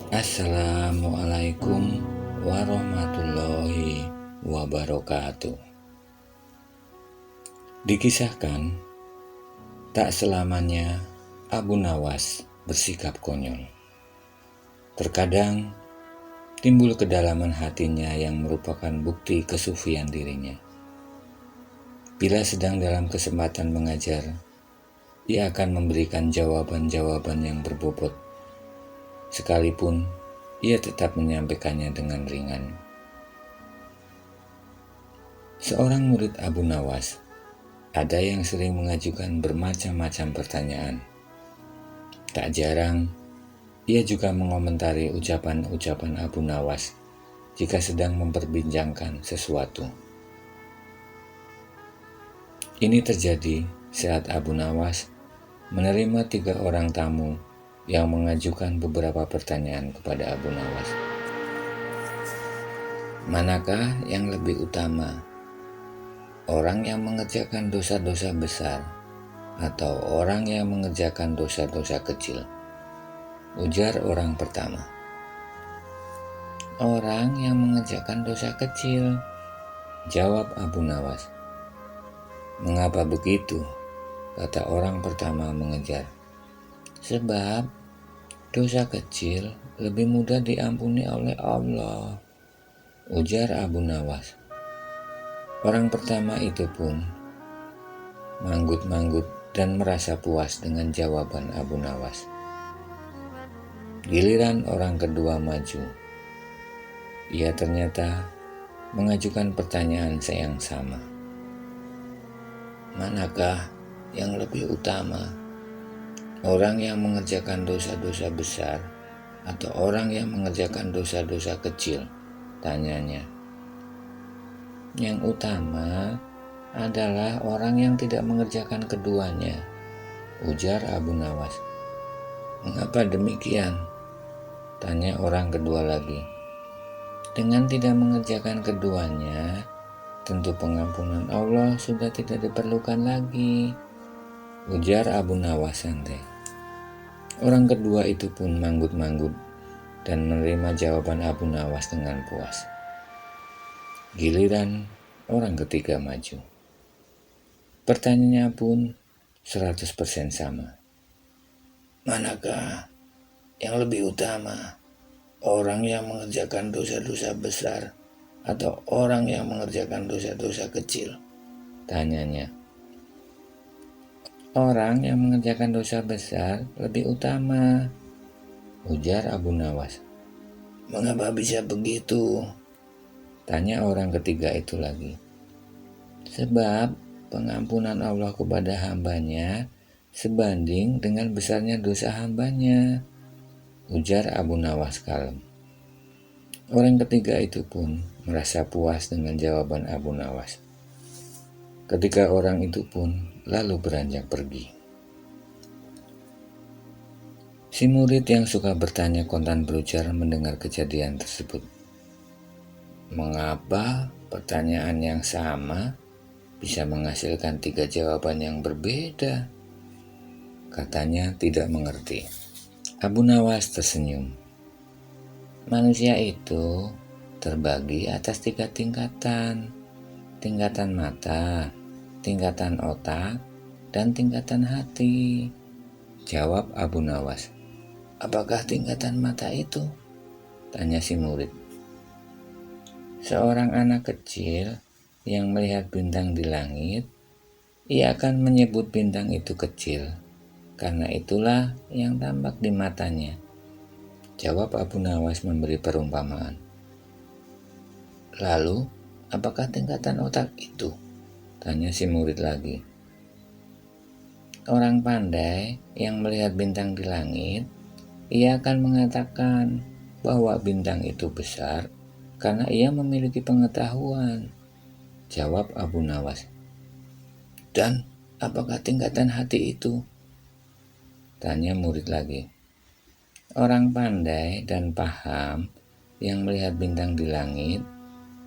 Assalamualaikum warahmatullahi wabarakatuh. Dikisahkan, tak selamanya Abu Nawas bersikap konyol. Terkadang timbul kedalaman hatinya yang merupakan bukti kesufian dirinya. Bila sedang dalam kesempatan mengajar, ia akan memberikan jawaban-jawaban yang berbobot. Sekalipun ia tetap menyampaikannya dengan ringan. Seorang murid Abu Nawas, ada yang sering mengajukan bermacam-macam pertanyaan. Tak jarang, ia juga mengomentari ucapan-ucapan Abu Nawas jika sedang memperbincangkan sesuatu. Ini terjadi saat Abu Nawas menerima 3 orang tamu yang mengajukan beberapa pertanyaan kepada Abu Nawas. Manakah yang lebih utama? Orang yang mengerjakan dosa-dosa besar atau orang yang mengerjakan dosa-dosa kecil? Ujar orang pertama. Orang yang mengerjakan dosa kecil, jawab Abu Nawas. Mengapa begitu? Kata orang pertama mengejar. Sebab dosa kecil lebih mudah diampuni oleh Allah, ujar Abu Nawas. Orang pertama itu pun manggut-manggut dan merasa puas dengan jawaban Abu Nawas. Giliran orang kedua maju. Ia ternyata mengajukan pertanyaan yang sama. Manakah yang lebih utama? Orang yang mengerjakan dosa-dosa besar atau orang yang mengerjakan dosa-dosa kecil? Tanyanya. Yang utama adalah orang yang tidak mengerjakan keduanya, ujar Abu Nawas. Mengapa demikian? Tanya orang kedua lagi. Dengan tidak mengerjakan keduanya, tentu pengampunan Allah sudah tidak diperlukan lagi, ujar Abu Nawas santai. Orang kedua itu pun manggut-manggut dan menerima jawaban Abu Nawas dengan puas. Giliran orang ketiga maju. Pertanyaannya pun 100% sama. Manakah yang lebih utama? Orang yang mengerjakan dosa-dosa besar atau orang yang mengerjakan dosa-dosa kecil? Tanyanya. Orang yang mengerjakan dosa besar lebih utama, ujar Abu Nawas. Mengapa bisa begitu? Tanya orang ketiga itu lagi. Sebab pengampunan Allah kepada hambanya sebanding dengan besarnya dosa hambanya, ujar Abu Nawas kalem. Orang ketiga itu pun merasa puas dengan jawaban Abu Nawas. Ketika orang itu pun lalu beranjak pergi. Si murid yang suka bertanya kontan berujar mendengar kejadian tersebut. Mengapa pertanyaan yang sama bisa menghasilkan 3 jawaban yang berbeda? Katanya tidak mengerti. Abu Nawas tersenyum. Manusia itu terbagi atas 3 tingkatan. Tingkatan mata, tingkatan otak, dan tingkatan hati, jawab Abu Nawas. Apakah tingkatan mata itu? Tanya si murid. Seorang anak kecil yang melihat bintang di langit, ia akan menyebut bintang itu kecil, karena itulah yang tampak di matanya, jawab Abu Nawas memberi perumpamaan. Lalu, apakah tingkatan otak itu? Tanya si murid lagi. Orang pandai yang melihat bintang di langit, ia akan mengatakan bahwa bintang itu besar karena ia memiliki pengetahuan, jawab Abu Nawas. Dan apakah tingkatan hati itu? Tanya murid lagi. Orang pandai dan paham yang melihat bintang di langit,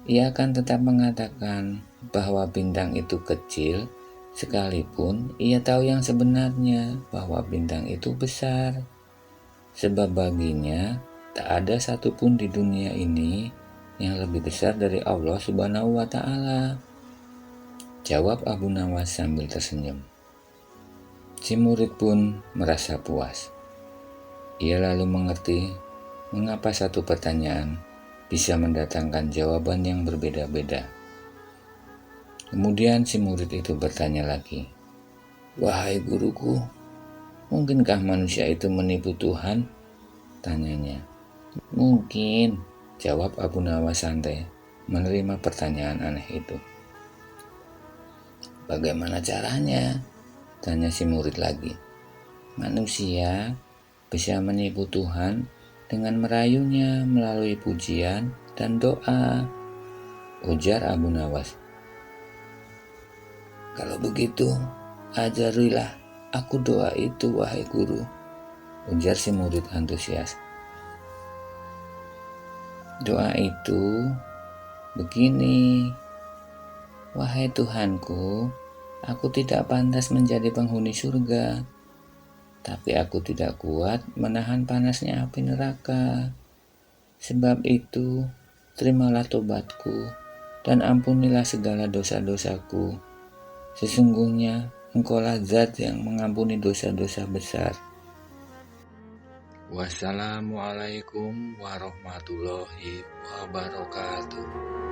ia akan tetap mengatakan bahwa bintang itu kecil sekalipun ia tahu yang sebenarnya bahwa bintang itu besar. Sebab baginya Tak ada satupun di dunia ini yang lebih besar dari Allah Subhanahu wa Ta'ala, jawab Abu Nawas sambil tersenyum. Si murid pun merasa puas. Ia lalu mengerti mengapa satu pertanyaan bisa mendatangkan jawaban yang berbeda-beda. Kemudian si murid itu bertanya lagi, "Wahai guruku, mungkinkah manusia itu menipu Tuhan?" tanyanya. "Mungkin," jawab Abu Nawas santai, menerima pertanyaan aneh itu. "Bagaimana caranya?" tanya si murid lagi. "Manusia bisa menipu Tuhan dengan merayunya melalui pujian dan doa," ujar Abu Nawas. "Kalau begitu, ajarilah aku doa itu, wahai guru," ujar si murid antusias. "Doa itu begini, wahai Tuhanku, aku tidak pantas menjadi penghuni surga, tapi aku tidak kuat menahan panasnya api neraka. Sebab itu, terimalah tobatku dan ampunilah segala dosa-dosaku. Sesungguhnya Engkaulah Zat yang mengampuni dosa-dosa besar." Wassalamualaikum warahmatullahi wabarakatuh.